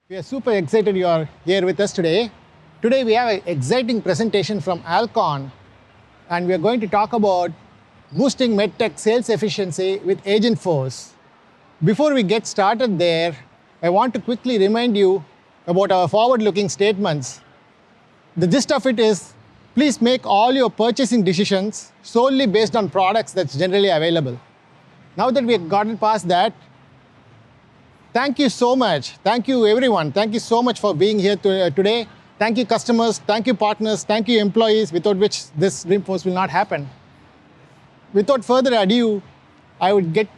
We are super excited you are here with us today. Today we have an exciting presentation from Alcon, and we are going to talk about boosting MedTech sales efficiency with Agentforce. Before we get started there, I want to quickly remind you about our forward-looking statements. The gist of it is, please make all your purchasing decisions solely based on products that's generally available. Now that we have gotten past that, thank you so much. Thank you, everyone. Thank you so much for being here today. Thank you, customers. Thank you, partners. Thank you, employees, without which this Dreamforce will not happen. Without further ado, I would get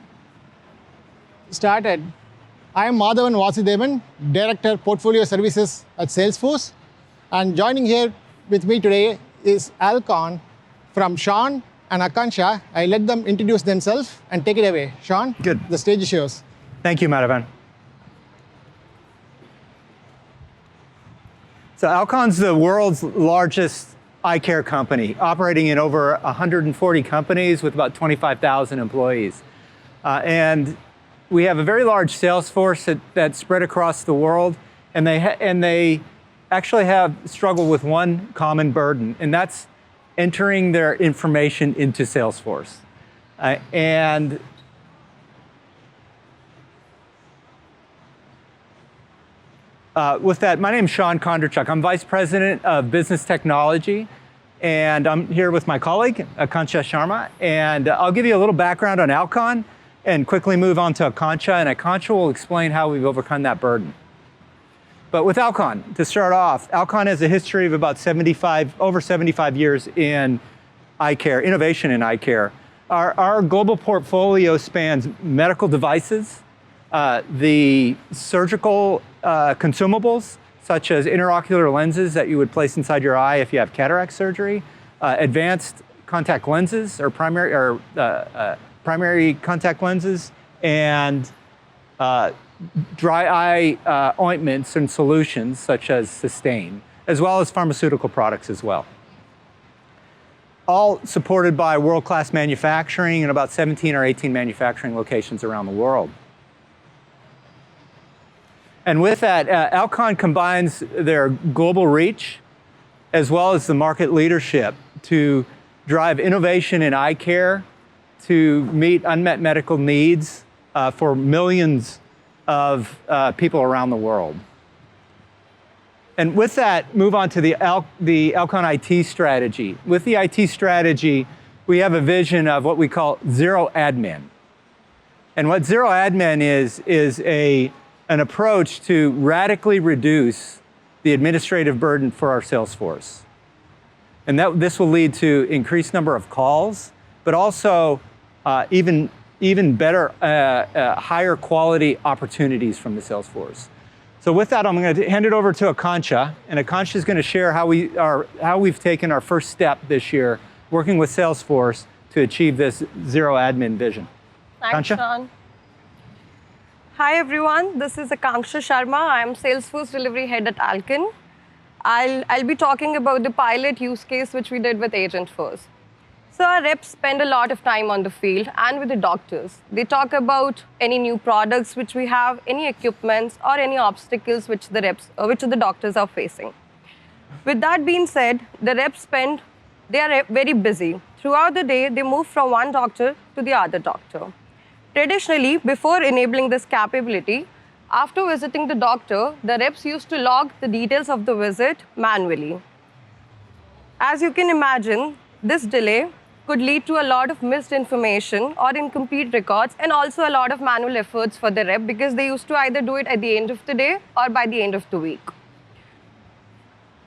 started. I am Madhavan Vasudevan, Director, Portfolio Services at Salesforce. And joining here with me today is Alcon from Sean and Akansha. I let them introduce themselves and take it away. Sean, Good. The stage is yours. Thank you, Madhavan. So Alcon's the world's largest eye care company, operating in over 140 companies with about 25,000 employees. And we have a very large sales force that's spread across the world, and they actually have struggled with one common burden, and that's entering their information into Salesforce. With that, my name is Sean Kondrachuk. I'm Vice President of Business Technology, and I'm here with my colleague, Akansha Sharma. And I'll give you a little background on Alcon and quickly move on to Akansha, and Akansha will explain how we've overcome that burden. But with Alcon, to start off, Alcon has a history of about over 75 years in eye care, innovation in eye care. Our global portfolio spans medical devices, the surgical consumables, such as intraocular lenses that you would place inside your eye if you have cataract surgery, advanced contact lenses or primary contact lenses, and dry eye ointments and solutions such as Sustain, as well as pharmaceutical products as well. All supported by world-class manufacturing and about 17 or 18 manufacturing locations around the world. And with that, Alcon combines their global reach as well as the market leadership to drive innovation in eye care, to meet unmet medical needs for millions of people around the world. And with that, move on to the Alcon IT strategy. With the IT strategy, we have a vision of what we call zero admin. And what zero admin is an approach to radically reduce the administrative burden for our sales force. And this will lead to increased number of calls, but also even better, higher quality opportunities from the sales force. So with that, I'm going to hand it over to Akansha, and Akansha is going to share how we've taken our first step this year working with Salesforce to achieve this zero admin vision. Thanks, Sean. Hi everyone, this is Akansha Sharma. I'm Salesforce Delivery Head at Alcon. I'll be talking about the pilot use case which we did with Agentforce. So our reps spend a lot of time on the field and with the doctors. They talk about any new products which we have, any equipments or any obstacles which the doctors are facing. With that being said, the reps they are very busy. Throughout the day, they move from one doctor to the other doctor. Traditionally, before enabling this capability, after visiting the doctor, the reps used to log the details of the visit manually. As you can imagine, this delay could lead to a lot of missed information or incomplete records, and also a lot of manual efforts for the rep because they used to either do it at the end of the day or by the end of the week.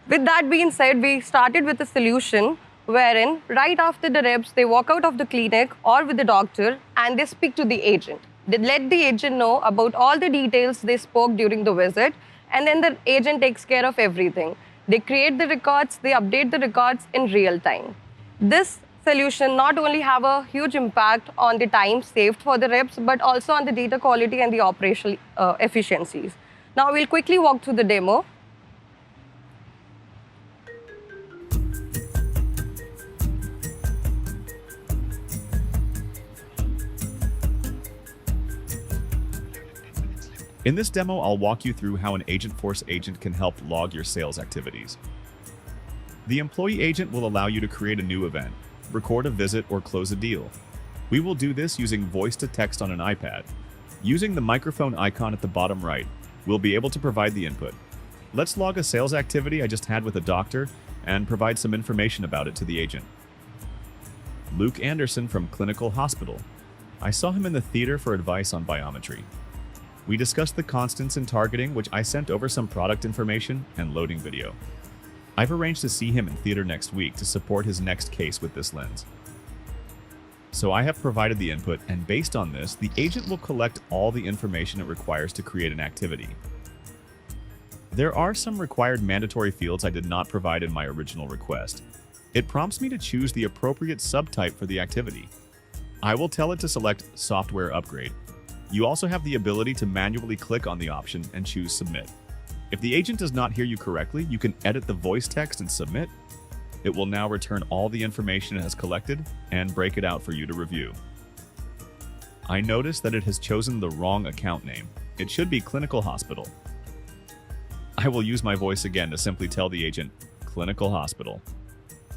With that being said, we started with a solution wherein right after the reps, they walk out of the clinic or with the doctor and they speak to the agent. They let the agent know about all the details they spoke during the visit, and then the agent takes care of everything. They create the records, they update the records in real time. This solution not only have a huge impact on the time saved for the reps, but also on the data quality and the operational efficiencies. Now we'll quickly walk through the demo. In this demo, I'll walk you through how an Agentforce agent can help log your sales activities. The employee agent will allow you to create a new event, record a visit, or close a deal. We will do this using voice to text on an iPad. Using the microphone icon at the bottom right, we'll be able to provide the input. Let's log a sales activity I just had with a doctor and provide some information about it to the agent. Luke Anderson from Clinical Hospital. I saw him in the theater for advice on biometry. We discussed the constants in targeting, which I sent over some product information and loading video. I've arranged to see him in theater next week to support his next case with this lens. So I have provided the input, and based on this, the agent will collect all the information it requires to create an activity. There are some required mandatory fields I did not provide in my original request. It prompts me to choose the appropriate subtype for the activity. I will tell it to select Software Upgrade. You also have the ability to manually click on the option and choose Submit. If the agent does not hear you correctly, you can edit the voice text and submit. It will now return all the information it has collected and break it out for you to review. I noticed that it has chosen the wrong account name. It should be Clinical Hospital. I will use my voice again to simply tell the agent, Clinical Hospital.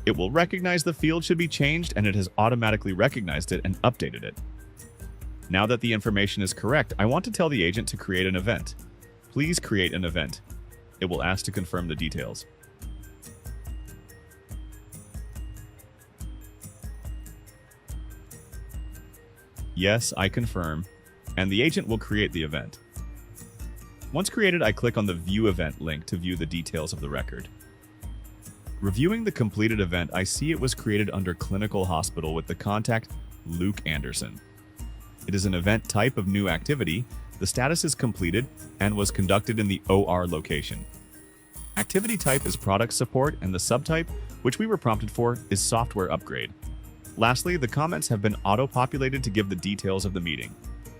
It will recognize the field should be changed, and it has automatically recognized it and updated it. Now that the information is correct, I want to tell the agent to create an event. Please create an event. It will ask to confirm the details. Yes, I confirm, and the agent will create the event. Once created, I click on the View Event link to view the details of the record. Reviewing the completed event, I see it was created under Clinical Hospital with the contact Luke Anderson. It is an event type of new activity, the status is completed, and was conducted in the OR location. Activity type is product support, and the subtype, which we were prompted for, is software upgrade. Lastly, the comments have been auto-populated to give the details of the meeting.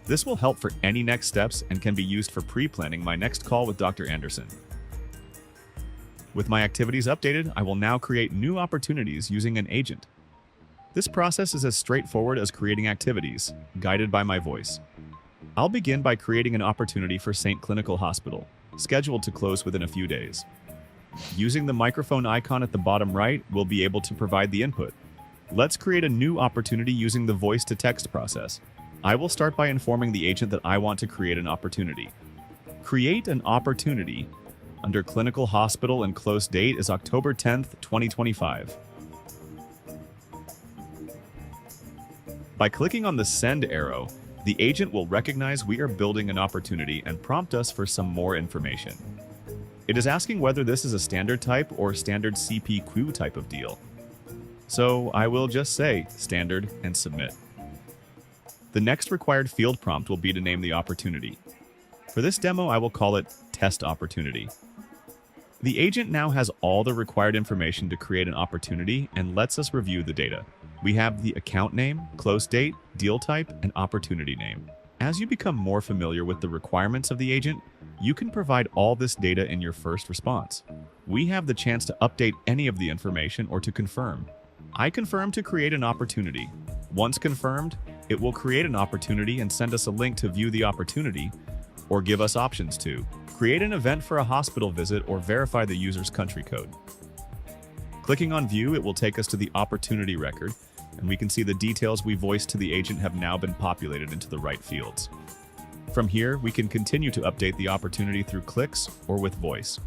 This will help for any next steps and can be used for pre-planning my next call with Dr. Anderson. With my activities updated, I will now create new opportunities using an agent. This process is as straightforward as creating activities, guided by my voice. I'll begin by creating an opportunity for St. Clinical Hospital, scheduled to close within a few days. Using the microphone icon at the bottom right, we'll be able to provide the input. Let's create a new opportunity using the voice-to-text process. I will start by informing the agent that I want to create an opportunity. Create an opportunity under Clinical Hospital, and close date is October 10th, 2025. By clicking on the Send arrow, the agent will recognize we are building an opportunity and prompt us for some more information. It is asking whether this is a standard type or standard CPQ type of deal. So I will just say standard and submit. The next required field prompt will be to name the opportunity. For this demo, I will call it Test Opportunity. The agent now has all the required information to create an opportunity and lets us review the data. We have the account name, close date, deal type, and opportunity name. As you become more familiar with the requirements of the agent, you can provide all this data in your first response. We have the chance to update any of the information or to confirm. I confirm to create an opportunity. Once confirmed, it will create an opportunity and send us a link to view the opportunity, or give us options to create an event for a hospital visit or verify the user's country code. Clicking on View, it will take us to the opportunity record, and we can see the details we voiced to the agent have now been populated into the right fields. From here, we can continue to update the opportunity through clicks or with voice.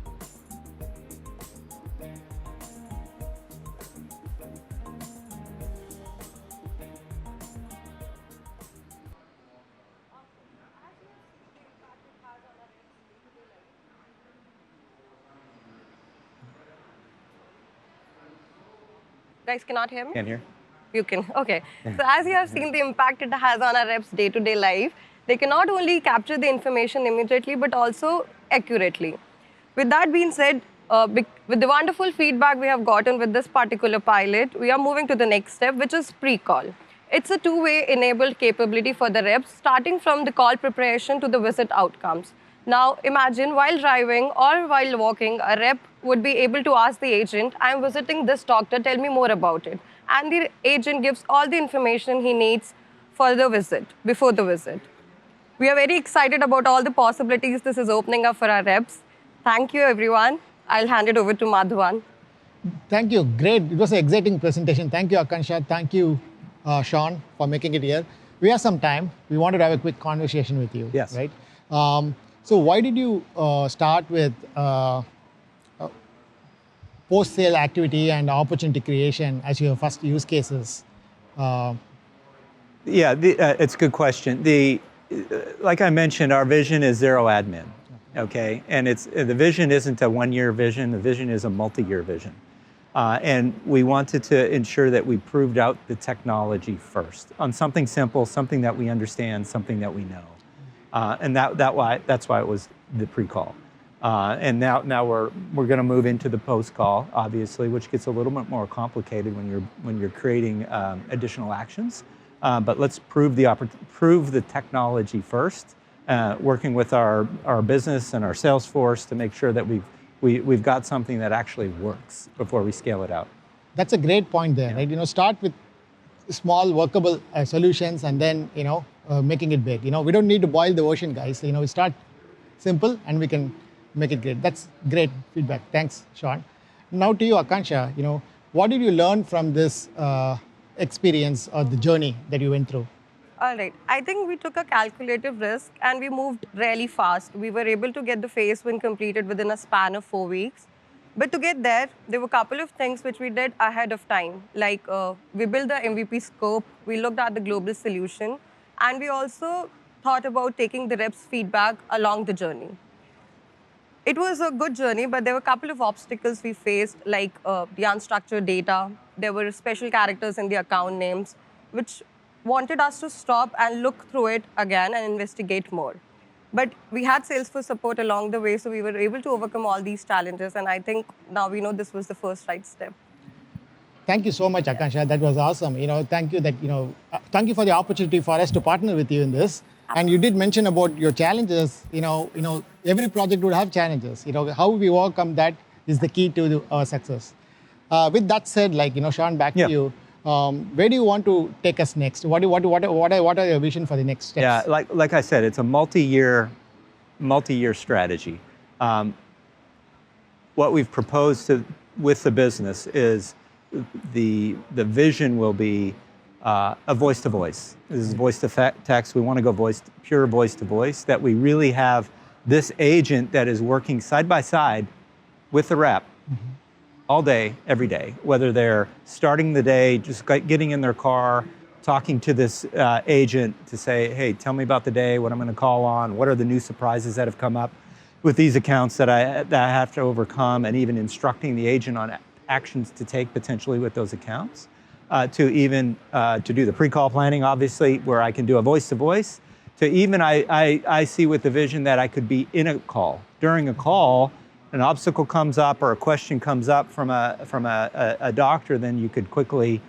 Guys cannot hear me? Can't hear. You can. Okay. So as you have seen the impact it has on our reps' day-to-day life, they can not only capture the information immediately, but also accurately. With that being said, with the wonderful feedback we have gotten with this particular pilot, we are moving to the next step, which is pre-call. It's a two-way enabled capability for the reps, starting from the call preparation to the visit outcomes. Now, imagine while driving or while walking, a rep would be able to ask the agent, I'm visiting this doctor, tell me more about it. And the agent gives all the information he needs for the visit, before the visit. We are very excited about all the possibilities this is opening up for our reps. Thank you, everyone. I'll hand it over to Madhavan. Thank you. Great. It was an exciting presentation. Thank you, Akansha. Thank you, Sean, for making it here. We have some time. We wanted to have a quick conversation with you. Yes. Right? So why did you start with post-sale activity and opportunity creation as your first use cases? It's a good question. Like I mentioned, our vision is zero admin, okay? And the vision isn't a one-year vision. The vision is a multi-year vision. And we wanted to ensure that we proved out the technology first on something simple, something that we understand, something that we know. And that's why it was the pre-call. And now we're going to move into the post-call, obviously, which gets a little bit more complicated when you're creating additional actions. But let's prove the technology first, working with our business and our Salesforce to make sure that we've got something that actually works before we scale it out. That's a great point there, right? Start with small workable solutions and then making it big. We don't need to boil the ocean, guys. We start simple and we can make it great. That's great feedback. Thanks, Sean. Now to you, Akansha. What did you learn from this experience or the journey that you went through? All right. I think we took a calculative risk and we moved really fast. We were able to get the phase one completed within a span of 4 weeks. But to get there were a couple of things which we did ahead of time. Like we built the MVP scope, we looked at the global solution, and we also thought about taking the reps' feedback along the journey. It was a good journey, but there were a couple of obstacles we faced, like the unstructured data. There were special characters in the account names, which wanted us to stop and look through it again and investigate more. But we had Salesforce support along the way, so we were able to overcome all these challenges. And I think now we know this was the first right step. Thank you so much, Akansha. That was awesome. Thank you thank you for the opportunity for us to partner with you in this. And you did mention about your challenges. Every project would have challenges. How we overcome that is the key to our success. With that said, Sean, back to you. Where do you want to take us next? What are your vision for the next steps? Yeah, like I said, it's a multi-year strategy. What we've proposed with the business is the vision will be a voice to voice. This is voice to text. We want to go pure voice to voice. That we really have this agent that is working side by side with the rep. Mm-hmm. All day, every day, whether they're starting the day, just getting in their car, talking to this agent to say, hey, tell me about the day, what I'm going to call on, what are the new surprises that have come up with these accounts that I have to overcome, and even instructing the agent on actions to take potentially with those accounts, to do the pre-call planning, obviously, where I can do a voice-to-voice, to even I see with the vision that I could be in a call. During a call, an obstacle comes up or a question comes up from a doctor, then you could quickly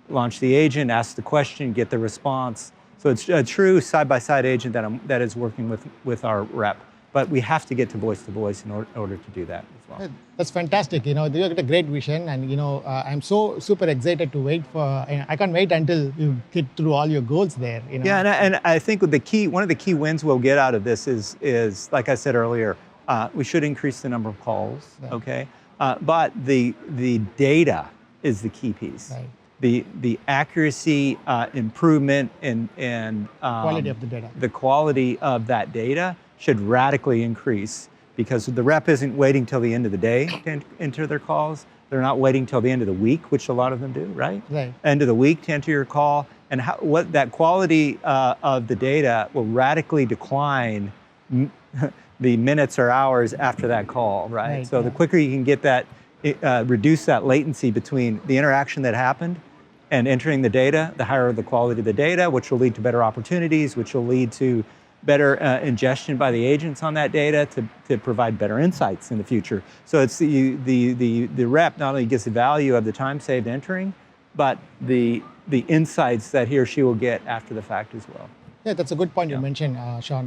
launch the agent, ask the question, get the response. So it's a true side-by-side agent that is working with our rep. But we have to get to voice in order to do that as well. That's fantastic. You got a great vision, and I'm so super excited to wait for. I can't wait until you get through all your goals there. Yeah, and I think one of the key wins we'll get out of this is like I said earlier. We should increase the number of calls, okay? But the data is the key piece. Right. The accuracy, improvement, and quality of the data. The quality of that data should radically increase because the rep isn't waiting till the end of the day to enter their calls. They're not waiting till the end of the week, which a lot of them do, right? Right. End of the week to enter your call, and what that quality of the data will radically decline. The minutes or hours after that call, right? So the quicker you can get that, reduce that latency between the interaction that happened and entering the data, the higher the quality of the data, which will lead to better opportunities, which will lead to better ingestion by the agents on that data to provide better insights in the future. So it's the rep not only gets the value of the time saved entering, but the insights that he or she will get after the fact as well. Yeah, that's a good point you mentioned, Sean.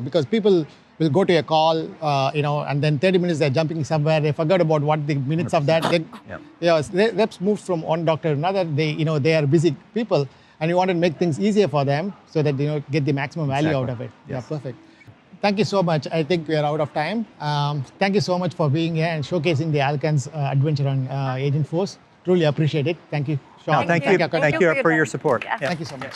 Because people will go to a call, and then 30 minutes they're jumping somewhere. They forgot about what the minutes 100%. Of that. Reps move from one doctor to another. They are busy people. and you wanted to make things easier for them so that get the maximum value out of it. Yes. Yeah, perfect. Thank you so much. I think we are out of time. Thank you so much for being here and showcasing the Alcon's adventure on Agentforce. Truly appreciate it. Thank you, Sean. No, thank you. Thank Thank you you for for your your time. support. Yeah. Thank you so much.